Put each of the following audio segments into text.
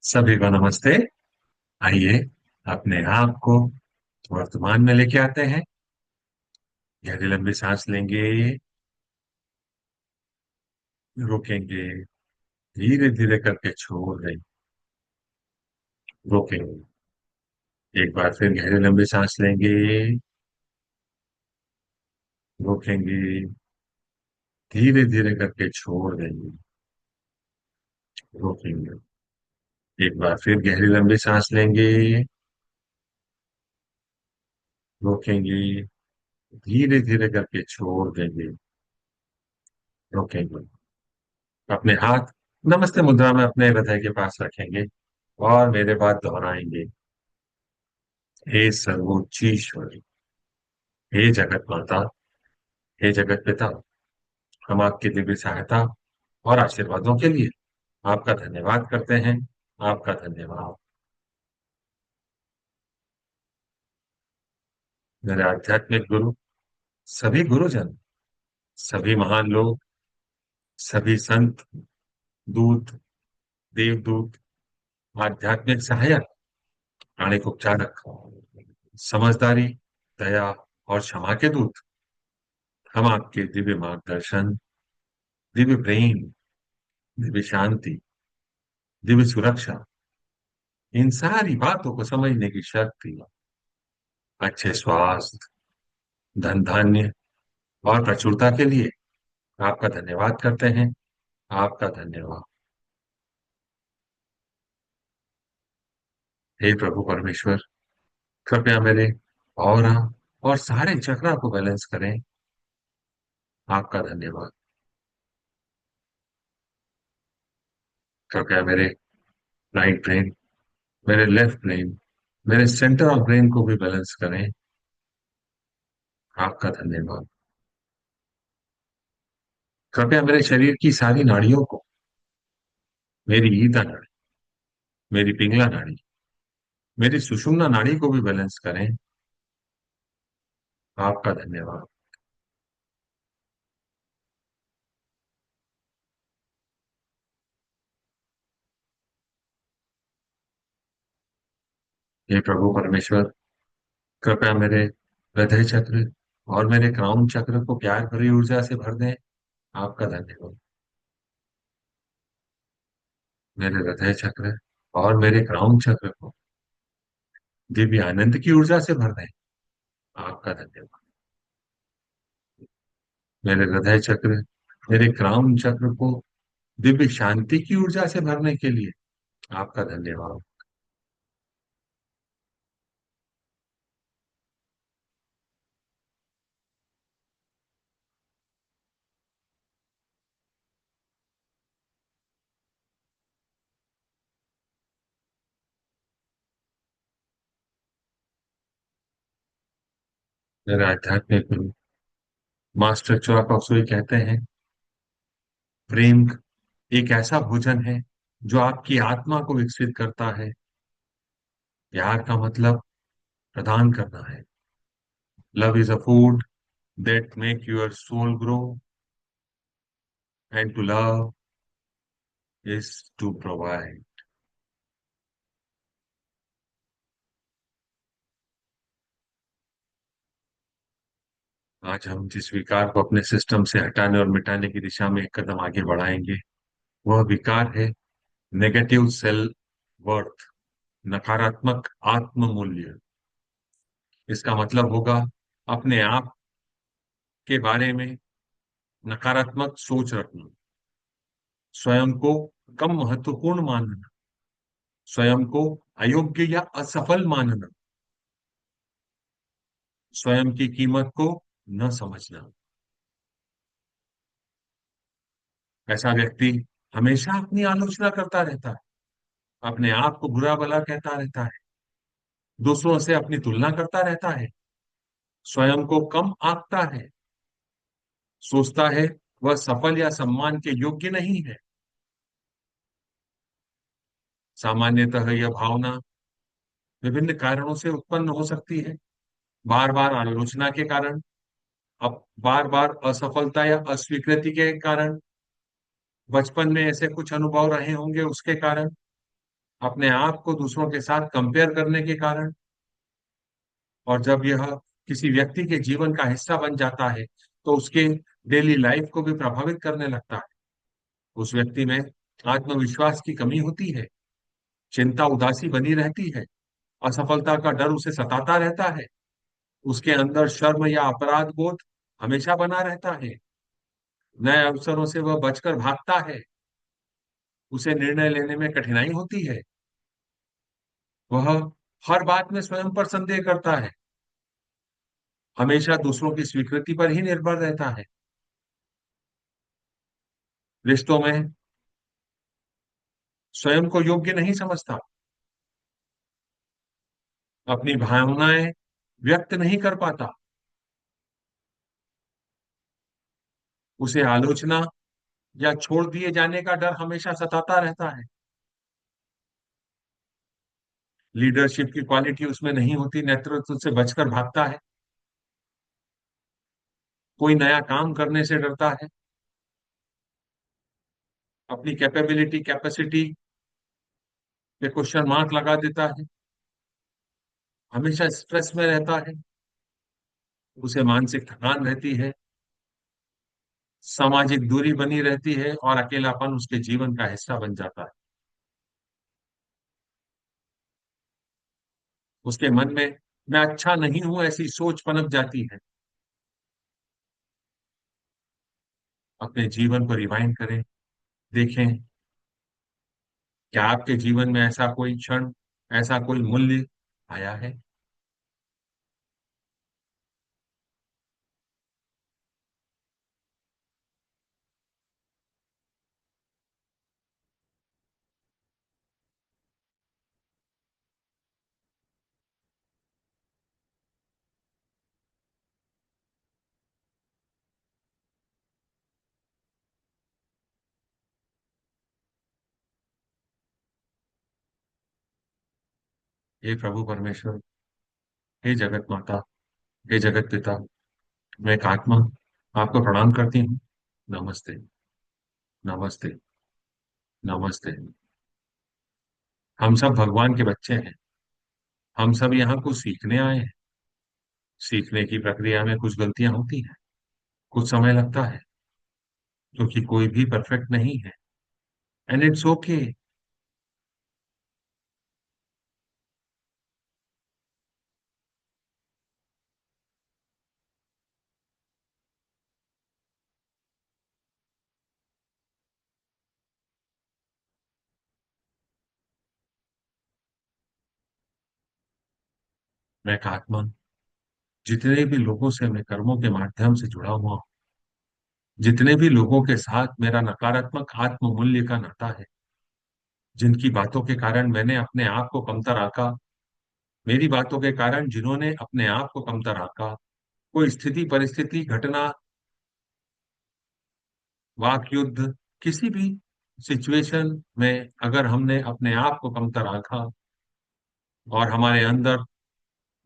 सभी को नमस्ते। आइए अपने आप को वर्तमान में लेके आते हैं। गहरी लंबी सांस लेंगे, रोकेंगे, धीरे धीरे करके छोड़ देंगे, रोकेंगे। एक बार फिर गहरी लंबी सांस लेंगे, रोकेंगे, धीरे धीरे करके छोड़ देंगे, रोकेंगे। एक बार फिर गहरी लंबी सांस लेंगे, रोकेंगे, धीरे धीरे करके छोड़ देंगे, रोकेंगे। अपने हाथ नमस्ते मुद्रा में अपने हृदय के पास रखेंगे और मेरे बाद दोहराएंगे। हे सर्वोच्चीश्वर, हे जगत माता, हे जगत पिता, हम आपकी दिव्य सहायता और आशीर्वादों के लिए आपका धन्यवाद करते हैं। आपका धन्यवाद। मेरे आध्यात्मिक गुरु, सभी गुरुजन, सभी महान लोग, सभी संत, दूत, देवदूत, आध्यात्मिक सहायक, प्राणिक उपचारक, समझदारी, दया और क्षमा के दूत, हम आपके दिव्य मार्गदर्शन, दिव्य प्रेम, दिव्य शांति, दिव्य सुरक्षा, इन सारी बातों को समझने की शक्ति, अच्छे स्वास्थ्य, धन धान्य और प्रचुरता के लिए आपका धन्यवाद करते हैं। आपका धन्यवाद। हे प्रभु परमेश्वर, कृपया मेरे ऑरा और सारे चक्रा को बैलेंस करें। आपका धन्यवाद। कृपया मेरे राइट ब्रेन, मेरे लेफ्ट ब्रेन, मेरे सेंटर ऑफ ब्रेन को भी बैलेंस करें। आपका धन्यवाद। कृपया मेरे शरीर की सारी नाड़ियों को, मेरी ईदा नाड़ी, मेरी पिंगला नाड़ी, मेरी सुषुम्ना नाड़ी को भी बैलेंस करें। आपका धन्यवाद। हे प्रभु परमेश्वर, कृपया मेरे हृदय चक्र और मेरे क्राउन चक्र को प्यार भरी ऊर्जा से भर दें। आपका धन्यवाद। मेरे हृदय चक्र और मेरे क्राउन चक्र को दिव्य आनंद की ऊर्जा से भर दें। आपका धन्यवाद। मेरे हृदय चक्र, मेरे क्राउन चक्र को दिव्य शांति की ऊर्जा से भरने के लिए आपका धन्यवाद। मेरे आध्यात्मिक गुरु मास्टर चोआक कहते हैं, प्रेम एक ऐसा भोजन है जो आपकी आत्मा को विकसित करता है। प्यार का मतलब प्रदान करना है। Love is a food that make your soul grow, and to love is to provide. आज हम जिस विकार को अपने सिस्टम से हटाने और मिटाने की दिशा में एक कदम आगे बढ़ाएंगे, वह विकार है नेगेटिव सेल्फ वर्थ, नकारात्मक आत्म मूल्य। इसका मतलब होगा अपने आप के बारे में नकारात्मक सोच रखना, स्वयं को कम महत्वपूर्ण मानना, स्वयं को अयोग्य या असफल मानना, स्वयं की कीमत को न समझना। ऐसा व्यक्ति हमेशा अपनी आलोचना करता रहता है, अपने आप को बुरा भला कहता रहता है, दूसरों से अपनी तुलना करता रहता है, स्वयं को कम आंकता है, सोचता है वह सफल या सम्मान के योग्य नहीं है। सामान्यतः यह भावना विभिन्न कारणों से उत्पन्न हो सकती है। बार बार आलोचना के कारण, अब बार बार असफलता या अस्वीकृति के कारण, बचपन में ऐसे कुछ अनुभव रहे होंगे उसके कारण, अपने आप को दूसरों के साथ कंपेयर करने के कारण। और जब यह किसी व्यक्ति के जीवन का हिस्सा बन जाता है तो उसके डेली लाइफ को भी प्रभावित करने लगता है। उस व्यक्ति में आत्मविश्वास की कमी होती है, चिंता उदासी बनी रहती है, असफलता का डर उसे सताता रहता है, उसके अंदर शर्म या अपराध बोध हमेशा बना रहता है, नए अवसरों से वह बचकर भागता है, उसे निर्णय लेने में कठिनाई होती है, वह हर बात में स्वयं पर संदेह करता है, हमेशा दूसरों की स्वीकृति पर ही निर्भर रहता है, रिश्तों में स्वयं को योग्य नहीं समझता, अपनी भावनाएं व्यक्त नहीं कर पाता, उसे आलोचना या छोड़ दिए जाने का डर हमेशा सताता रहता है, लीडरशिप की क्वालिटी उसमें नहीं होती, नेतृत्व से बचकर भागता है, कोई नया काम करने से डरता है, अपनी कैपेबिलिटी कैपेसिटी पे क्वेश्चन मार्क लगा देता है, हमेशा स्ट्रेस में रहता है, उसे मानसिक थकान रहती है, सामाजिक दूरी बनी रहती है और अकेलापन उसके जीवन का हिस्सा बन जाता है। उसके मन में मैं अच्छा नहीं हूं ऐसी सोच पनप जाती है। अपने जीवन को रिवाइंड करें, देखें, क्या आपके जीवन में ऐसा कोई क्षण, ऐसा कोई मूल्य आया है? हे प्रभु परमेश्वर, हे जगत माता, हे जगत पिता, मैं एक आत्मा आपको प्रणाम करती हूँ। नमस्ते। नमस्ते। नमस्ते। हम सब भगवान के बच्चे हैं। हम सब यहाँ कुछ सीखने आए हैं। सीखने की प्रक्रिया में कुछ गलतियां होती हैं, कुछ समय लगता है, क्योंकि कोई भी परफेक्ट नहीं है। And it's okay. मैं एक आत्मा, जितने भी लोगों से मैं कर्मों के माध्यम से जुड़ा हुआ हूँ, जितने भी लोगों के साथ मेरा नकारात्मक आत्म मूल्य का नाता है, जिनकी बातों के कारण मैंने अपने आप को कमतर आंका, मेरी बातों के कारण जिन्होंने अपने आप को कमतर आंका, कोई स्थिति परिस्थिति घटना, वाक युद्ध, किसी भी सिचुएशन में अगर हमने अपने आप को कमतर आंका और हमारे अंदर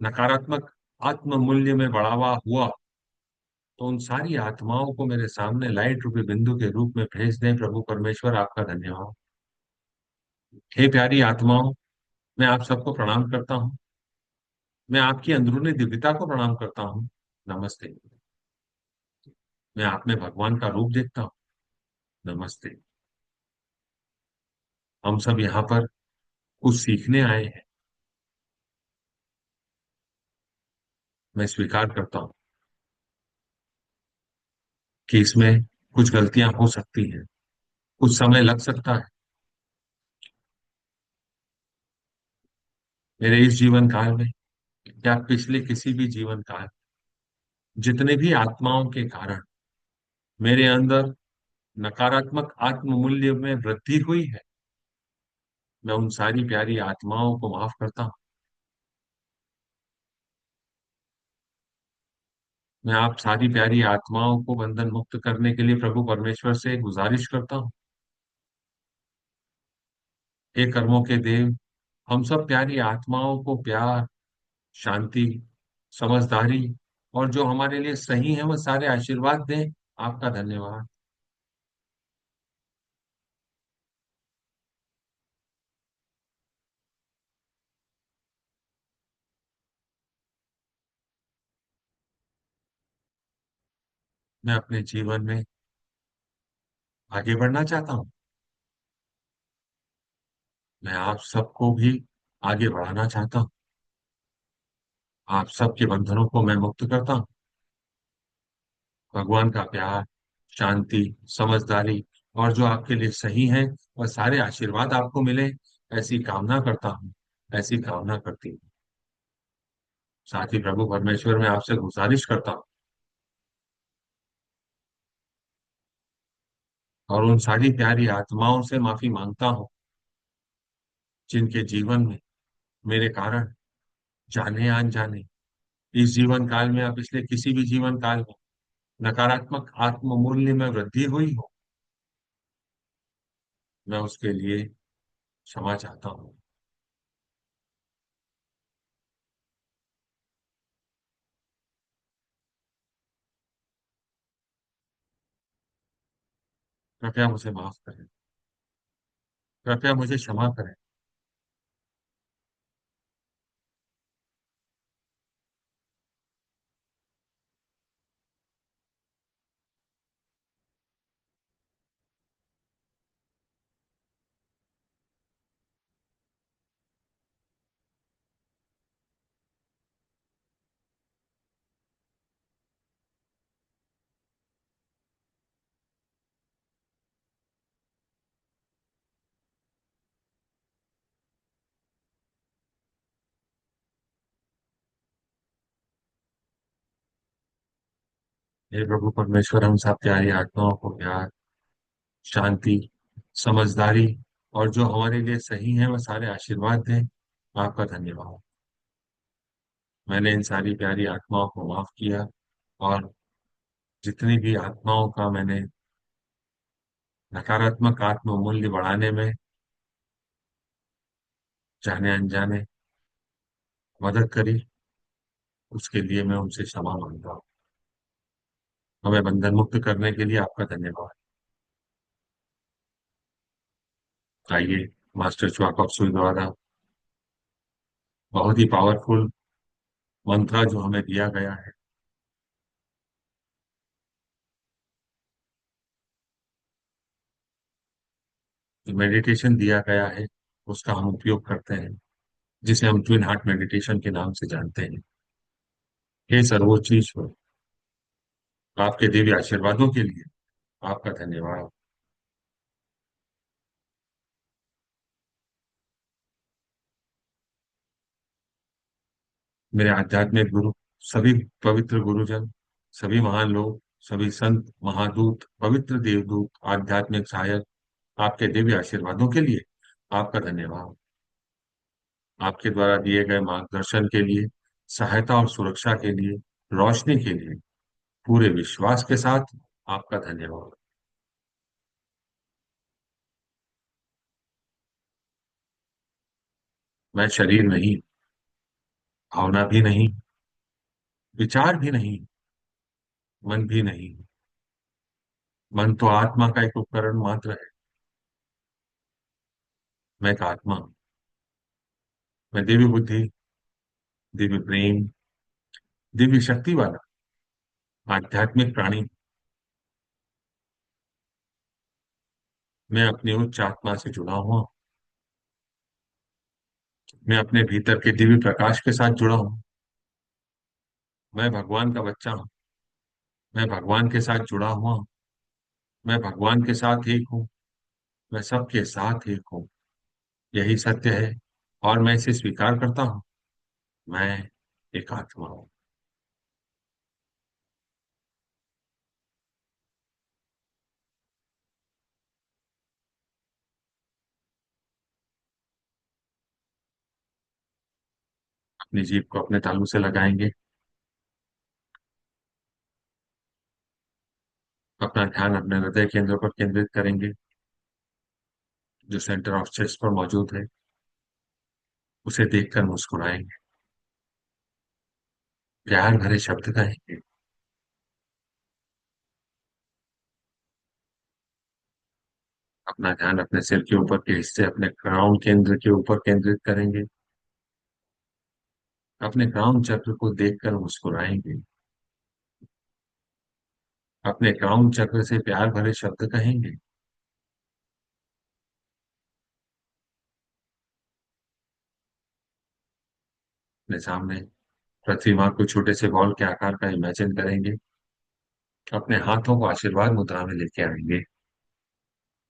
नकारात्मक आत्म मूल्य में बढ़ावा हुआ, तो उन सारी आत्माओं को मेरे सामने लाइट रूपी बिंदु के रूप में भेज दें। प्रभु परमेश्वर, आपका धन्यवाद। हे प्यारी आत्माओं, मैं आप सबको प्रणाम करता हूँ। मैं आपकी अंदरूनी दिव्यता को प्रणाम करता हूँ। नमस्ते। मैं आप में भगवान का रूप देखता हूँ। नमस्ते। हम सब यहाँ पर कुछ सीखने आए हैं। मैं स्वीकार करता हूँ कि इसमें कुछ गलतियां हो सकती हैं, कुछ समय लग सकता है। मेरे इस जीवन काल में या पिछले किसी भी जीवन काल, जितने भी आत्माओं के कारण मेरे अंदर नकारात्मक आत्म मूल्य में वृद्धि हुई है, मैं उन सारी प्यारी आत्माओं को माफ करता हूँ। मैं आप सारी प्यारी आत्माओं को बंधन मुक्त करने के लिए प्रभु परमेश्वर से गुजारिश करता हूँ। हे कर्मों के देव, हम सब प्यारी आत्माओं को प्यार, शांति, समझदारी और जो हमारे लिए सही है वह सारे आशीर्वाद दें। आपका धन्यवाद। मैं अपने जीवन में आगे बढ़ना चाहता हूँ। मैं आप सबको भी आगे बढ़ाना चाहता हूँ। आप सबके बंधनों को मैं मुक्त करता हूँ। भगवान का प्यार, शांति, समझदारी और जो आपके लिए सही है और सारे आशीर्वाद आपको मिले, ऐसी कामना करता हूँ, ऐसी कामना करती हूँ। साथ ही प्रभु परमेश्वर मैं आपसे गुजारिश करता हूँ और उन सारी प्यारी आत्माओं से माफी मांगता हूँ जिनके जीवन में मेरे कारण, जाने अनजाने, इस जीवन काल में या पिछले किसी भी जीवन काल में नकारात्मक आत्म मूल्य में वृद्धि हुई हो। मैं उसके लिए क्षमा चाहता हूँ। कृपया मुझे माफ करें। कृपया मुझे क्षमा करें। हे प्रभु परमेश्वर, हम सब प्यारी आत्माओं को प्यार, शांति, समझदारी और जो हमारे लिए सही है वह सारे आशीर्वाद दें। आपका धन्यवाद। मैंने इन सारी प्यारी आत्माओं को माफ किया और जितनी भी आत्माओं का मैंने नकारात्मक आत्म मूल्य बढ़ाने में जाने अनजाने मदद करी, उसके लिए मैं उनसे क्षमा मांगता हूँ। हमें बंधन मुक्त करने के लिए आपका धन्यवाद। आइए, मास्टर च्वाक सुई द्वारा बहुत ही पावरफुल मंत्र जो हमें दिया गया है, जो मेडिटेशन दिया गया है, उसका हम उपयोग करते हैं, जिसे हम ट्विन हार्ट मेडिटेशन के नाम से जानते हैं। हे सर्वोच्च ईश्वर, आपके दिव्य आशीर्वादों के लिए आपका धन्यवाद। मेरे आध्यात्मिक गुरु, सभी पवित्र गुरुजन, सभी महान लोग, सभी संत, महादूत, पवित्र देवदूत, आध्यात्मिक सहायक, आपके दिव्य आशीर्वादों के लिए आपका धन्यवाद। आपके द्वारा दिए गए मार्गदर्शन के लिए, सहायता और सुरक्षा के लिए, रोशनी के लिए, पूरे विश्वास के साथ आपका धन्यवाद। मैं शरीर नहीं, भावना भी नहीं, विचार भी नहीं, मन भी नहीं। मन तो आत्मा का एक उपकरण मात्र है। मैं एक आत्मा हूं। मैं दिव्य बुद्धि, दिव्य प्रेम, दिव्य शक्ति वाला आध्यात्मिक प्राणी। मैं अपनी उच्च आत्मा से जुड़ा हुआ हूं। मैं अपने भीतर के दिव्य प्रकाश के साथ जुड़ा हूं। मैं भगवान का बच्चा हूं। मैं भगवान के साथ जुड़ा हुआ हूं। मैं भगवान के साथ एक हूं। मैं सबके साथ एक हूं। यही सत्य है और मैं इसे स्वीकार करता हूं। मैं एक आत्मा हूं। अपनी जीभ को अपने तालू से लगाएंगे। अपना ध्यान अपने हृदय केंद्र पर केंद्रित करेंगे, जो सेंटर ऑफ चेस्ट पर मौजूद है। उसे देखकर मुस्कुराएंगे। प्यार भरे शब्द कहेंगे। अपना ध्यान अपने सिर के ऊपर के हिस्से, अपने क्राउन केंद्र के ऊपर केंद्रित करेंगे। अपने क्राउन चक्र को देखकर मुस्कुराएंगे। अपने क्राउन चक्र से प्यार भरे शब्द कहेंगे। अपने सामने पृथ्वी माँ को छोटे से बॉल के आकार का इमेजिन करेंगे। अपने हाथों को आशीर्वाद मुद्रा में लेके आएंगे।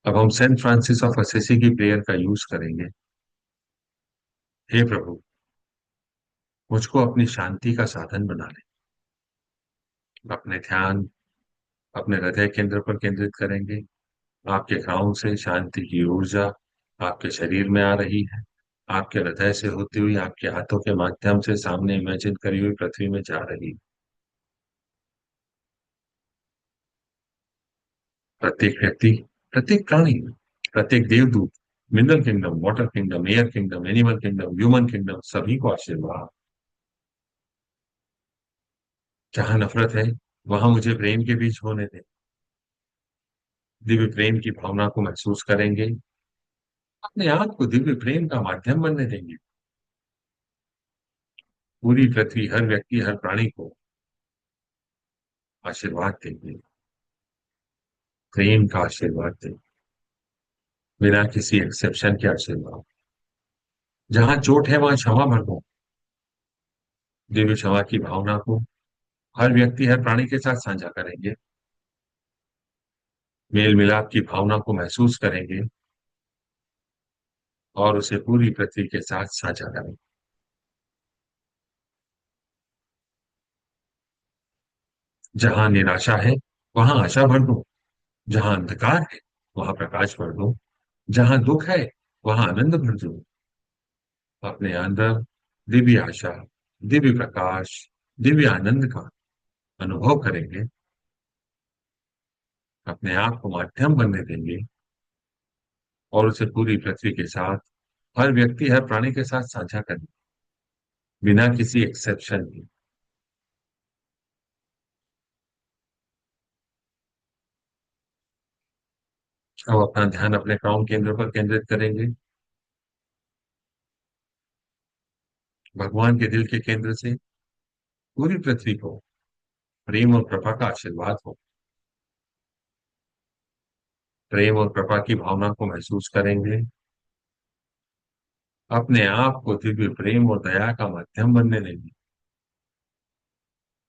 अब हम सेंट फ्रांसिस ऑफ असेसी की प्रेयर का यूज करेंगे। हे प्रभु, मुझको अपनी शांति का साधन बना ले। अपने ध्यान अपने हृदय केंद्र पर केंद्रित करेंगे। आपके क्राउन से शांति की ऊर्जा आपके शरीर में आ रही है। आपके हृदय से होती हुई आपके हाथों के माध्यम से सामने इमेजिन करी हुई पृथ्वी में जा रही है। प्रत्येक व्यक्ति, प्रत्येक प्राणी, प्रत्येक देवदूत, mineral kingdom, water kingdom, air kingdom, animal kingdom, human kingdom, सभी को आशीर्वाद। जहां नफरत है वहां मुझे प्रेम के बीज होने दें। दिव्य प्रेम की भावना को महसूस करेंगे। अपने आप को दिव्य प्रेम का माध्यम बनने देंगे। पूरी पृथ्वी, हर व्यक्ति, हर प्राणी को आशीर्वाद देंगे। प्रेम का आशीर्वाद देंगे, बिना किसी एक्सेप्शन के आशीर्वाद। जहां चोट है वहां क्षमा भर दो। दिव्य क्षमा की भावना को हर व्यक्ति, हर प्राणी के साथ साझा करेंगे। मेल मिलाप की भावना को महसूस करेंगे और उसे पूरी पृथ्वी के साथ साझा करेंगे। जहां निराशा है वहां आशा भर दो। जहां अंधकार है वहां प्रकाश भर दो। जहां दुख है वहां आनंद भर दो। अपने अंदर दिव्य आशा, दिव्य प्रकाश, दिव्य आनंद का अनुभव करेंगे। अपने आप को माध्यम बनने देंगे और उसे पूरी पृथ्वी के साथ, हर व्यक्ति, हर प्राणी के साथ साझा करेंगे, बिना किसी एक्सेप्शन के। अब अपना ध्यान अपने क्राउन केंद्र पर केंद्रित करेंगे। भगवान के दिल के केंद्र से पूरी पृथ्वी को प्रेम और कृपा का आशीर्वाद हो। प्रेम और कृपा की भावना को महसूस करेंगे। अपने आप को दिव्य प्रेम और दया का माध्यम बनने देंगे।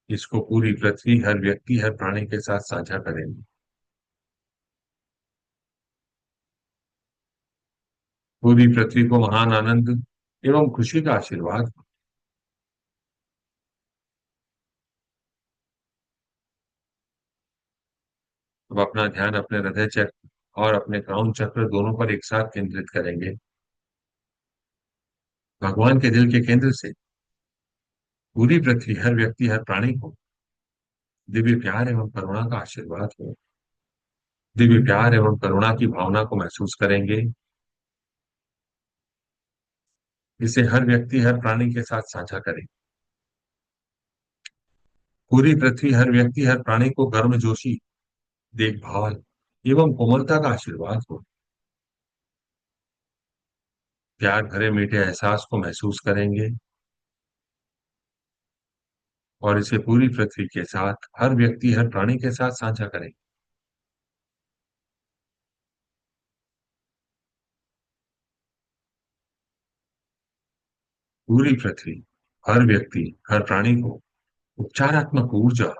इसको पूरी पृथ्वी, हर व्यक्ति, हर प्राणी के साथ साझा करेंगे। पूरी पृथ्वी को महान आनंद एवं खुशी का आशीर्वाद हो। अब अपना ध्यान अपने हृदय चक्र और अपने क्राउन चक्र दोनों पर एक साथ केंद्रित करेंगे। भगवान के दिल के केंद्र से पूरी पृथ्वी, हर व्यक्ति, हर प्राणी को दिव्य प्यार एवं करुणा का आशीर्वाद हो। दिव्य प्यार एवं करुणा की भावना को महसूस करेंगे। इसे हर व्यक्ति, हर प्राणी के साथ साझा करें। पूरी पृथ्वी, हर व्यक्ति, हर प्राणी को गर्मजोशी, देखभाल एवं कोमलता का आशीर्वाद हो। प्यार भरे मीठे एहसास को महसूस करेंगे और इसे पूरी पृथ्वी के साथ, हर व्यक्ति, हर प्राणी के साथ साझा करें। पूरी पृथ्वी, हर व्यक्ति, हर प्राणी को उपचारात्मक ऊर्जा,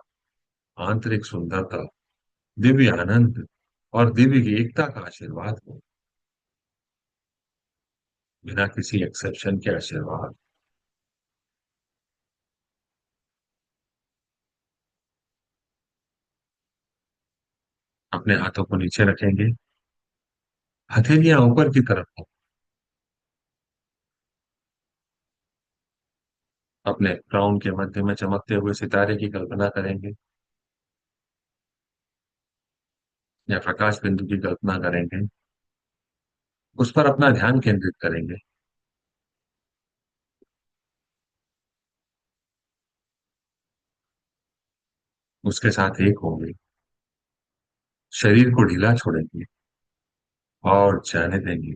आंतरिक सुंदरता, दिव्य आनंद और दिव्य एकता का आशीर्वाद हो। बिना किसी एक्सेप्शन के आशीर्वाद। अपने हाथों को नीचे रखेंगे। हथेलियां ऊपर की तरफ हो। अपने क्राउन के मध्य में चमकते हुए सितारे की कल्पना करेंगे या प्रकाश बिंदु की कल्पना करेंगे। उस पर अपना ध्यान केंद्रित करेंगे। उसके साथ एक होंगे। शरीर को ढीला छोड़ेंगे और जाने देंगे।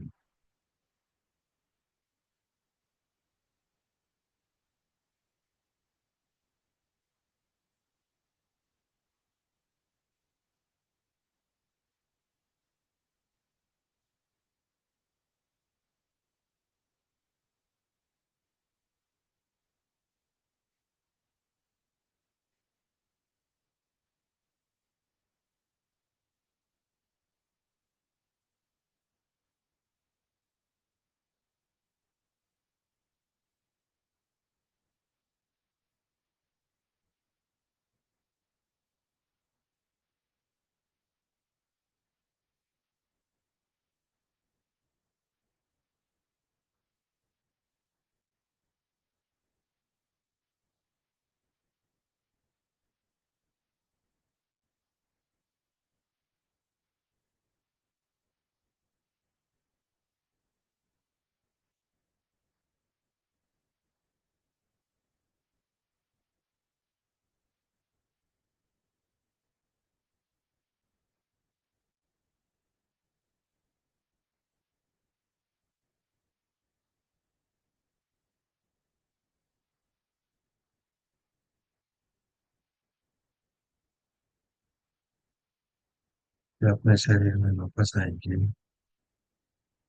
वे अपने शरीर में वापस आएंगे,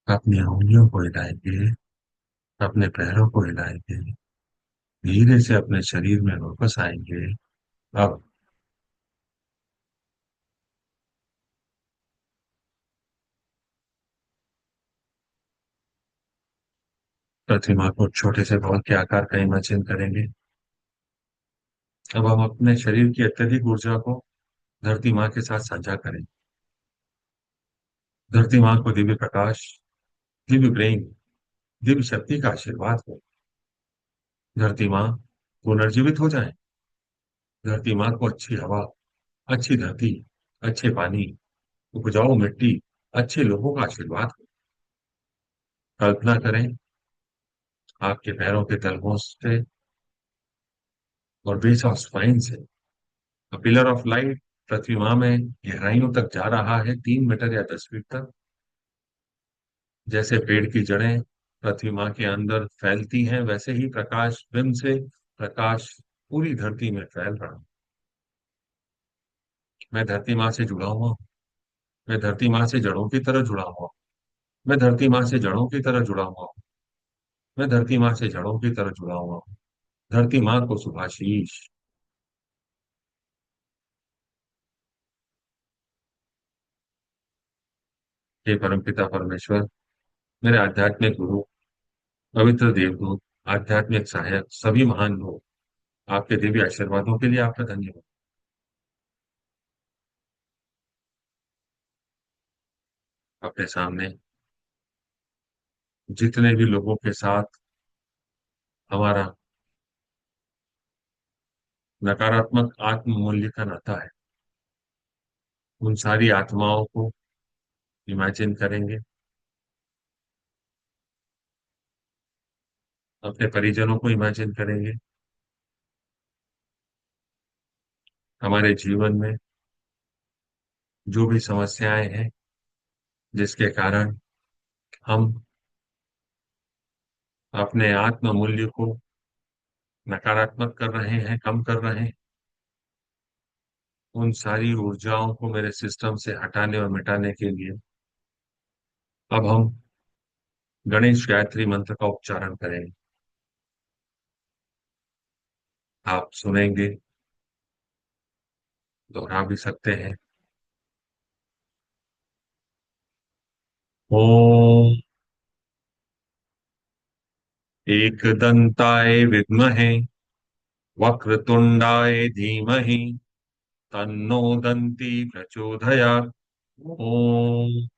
अपनी उंगलियों को हिलाएंगे, अपने पैरों को हिलाएंगे, धीरे से अपने शरीर में वापस आएंगे। अब प्रतिमा को छोटे से बॉल के आकार का इमेजिन करेंगे। अब हम अपने शरीर की अत्यधिक ऊर्जा को धरती माँ के साथ साझा करें। धरती माँ को दिव्य प्रकाश, दिव्य प्रेम, दिव्य शक्ति का आशीर्वाद हो। धरती माँ पुनर्जीवित हो जाए। धरती माँ को अच्छी हवा, अच्छी धरती, अच्छे पानी, उपजाऊ मिट्टी, अच्छे लोगों का आशीर्वाद हो। कल्पना करें, आपके पैरों के तलवों से और बेस ऑफ स्पाइन से पिलर ऑफ लाइट पृथ्वी माँ में गहराइयों तक जा रहा है, 3 मीटर या 10 फीट तक। जैसे पेड़ की जड़ें पृथ्वी माँ के अंदर फैलती हैं, वैसे ही प्रकाश बिंब से प्रकाश पूरी धरती में फैल रहा है। मैं धरती माँ से जुड़ा हुआ हूँ। मैं धरती माँ से जड़ों की तरह जुड़ा हुआ हूँ। मैं धरती माँ से जड़ों की तरह जुड़ा हुआ हूँ। मैं धरती माँ से जड़ों की तरह जुड़ा हुआ हूँ। धरती माँ को सुभाशीष। हे परमपिता परमेश्वर, मेरे आध्यात्मिक गुरु, पवित्र देवदूत, आध्यात्मिक सहायक, सभी महान लोग, आपके दिव्य आशीर्वादों के लिए आपका धन्यवाद। अपने सामने जितने भी लोगों के साथ हमारा नकारात्मक आत्म मूल्य का नाता है, उन सारी आत्माओं को इमेजिन करेंगे। अपने परिजनों को इमेजिन करेंगे। हमारे जीवन में जो भी समस्याएं हैं, जिसके कारण हम अपने आत्म मूल्य को नकारात्मक कर रहे हैं, कम कर रहे हैं, उन सारी ऊर्जाओं को मेरे सिस्टम से हटाने और मिटाने के लिए अब हम गणेश गायत्री मंत्र का उच्चारण करेंगे। आप सुनेंगे, दोहरा भी सकते हैं। ओम एकदंताय विद्महे वक्रतुंडाय धीमहि तन्नो दन्ती प्रचोदयात्। ओम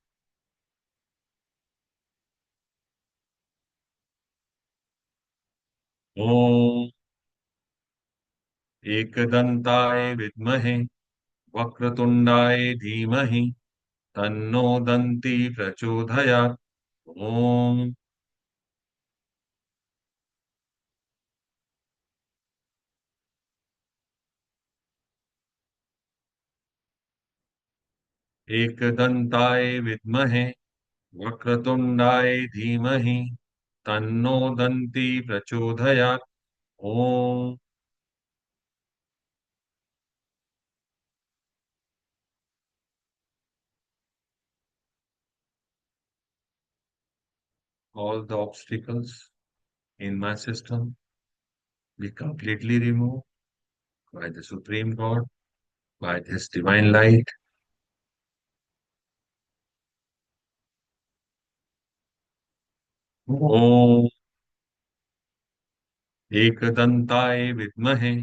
ओम एकदंताय विद्महे वक्रतुंडाय धीमहि तन्नो दन्ती प्रचोदयात्। ओम एकदंताय विद्महे वक्रतुंडाय धीमहि तन्नो दन्ती प्रचोदयात्। ओम all the obstacles in my system be completely removed by the Supreme God, by this divine light. ओम एकदंताय विद्महे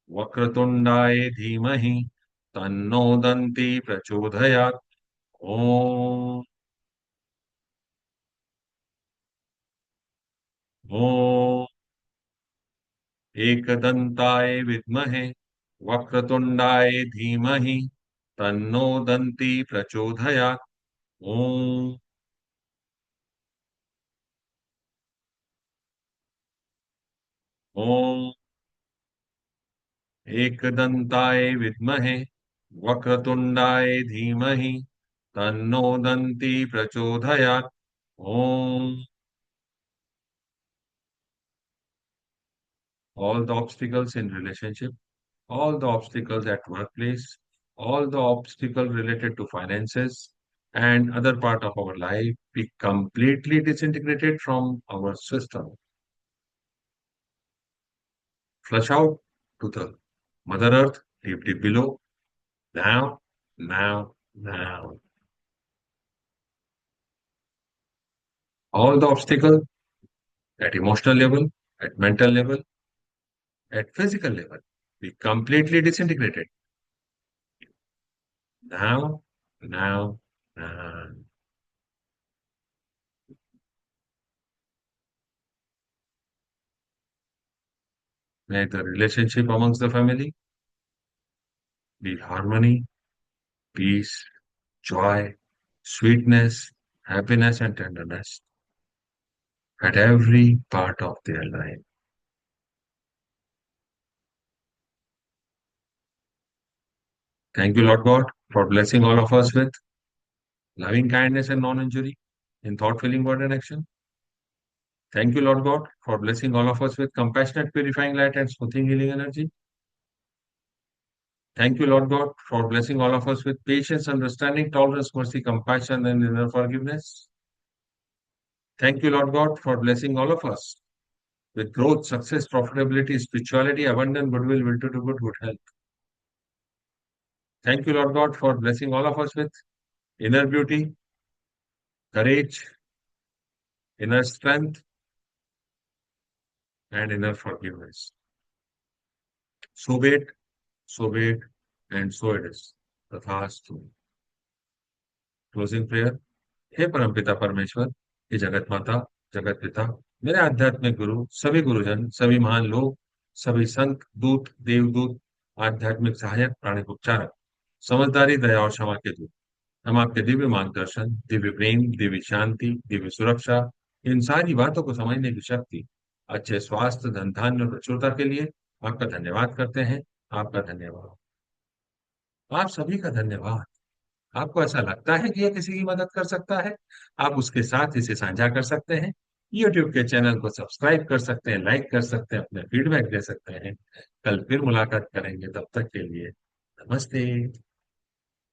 वक्रतुंडाय धीमहि तन्नो दन्ति प्रचोदयात्। ओम ओम एकदंताय विद्महे वक्रतुंडाय धीमहि तन्नो दन्ति प्रचोदयात्। ओम ओम एकदंताय विद्महे वक्रतुंडाय धीमहि तन्नो दन्ति प्रचोदयात्। ओम all the obstacles in relationship, all the obstacles at workplace, all the obstacle related to finances and other part of our life be completely disintegrated from our system, flush out to the Mother Earth deep, deep below. Now, now. All the obstacle at emotional level, at mental level, at physical level be completely disintegrated. Now, now, now. May the relationship amongst the family be harmony, peace, joy, sweetness, happiness, and tenderness at every part of their life. Thank you, Lord God, for blessing all of us with loving kindness and non injury in thought, feeling, word, and action. Thank you, Lord God, for blessing all of us with compassionate, purifying light and smoothing, healing energy. Thank you, Lord God, for blessing all of us with patience, understanding, tolerance, mercy, compassion, and inner forgiveness. Thank you, Lord God, for blessing all of us with growth, success, profitability, spirituality, abundance, goodwill, will to do good, good health. Thank you, Lord God, for blessing all of us with inner beauty, courage, inner strength, and inner forgiveness. So be it, so be it, and so it is. तथास्तु. Closing prayer. हे परमपिता परमेश्वर, हे जगत माता, जगत पिता, मेरे आध्यात्मिक गुरु, सभी गुरुजन, सभी महान लोग, सभी संत, दूत, देवदूत, आध्यात्मिक सहायक, प्राणिक उपचारक, समझदारी, दया और क्षमा के दूत, हम आपके दिव्य मार्गदर्शन, दिव्य प्रेम, दिव्य शांति, दिव्य सुरक्षा, इन सारी बातों को समझने की शक्ति, अच्छे स्वास्थ्य, धन धान्य और प्रचुरता के लिए आपका धन्यवाद करते हैं. आपका धन्यवाद. आप सभी का धन्यवाद. आपको ऐसा लगता है कि यह किसी की मदद कर सकता है, आप उसके साथ इसे साझा कर सकते हैं. YouTube के चैनल को सब्सक्राइब कर सकते हैं, लाइक कर सकते हैं, अपने फीडबैक दे सकते हैं. कल फिर मुलाकात करेंगे, तब तक के लिए नमस्ते.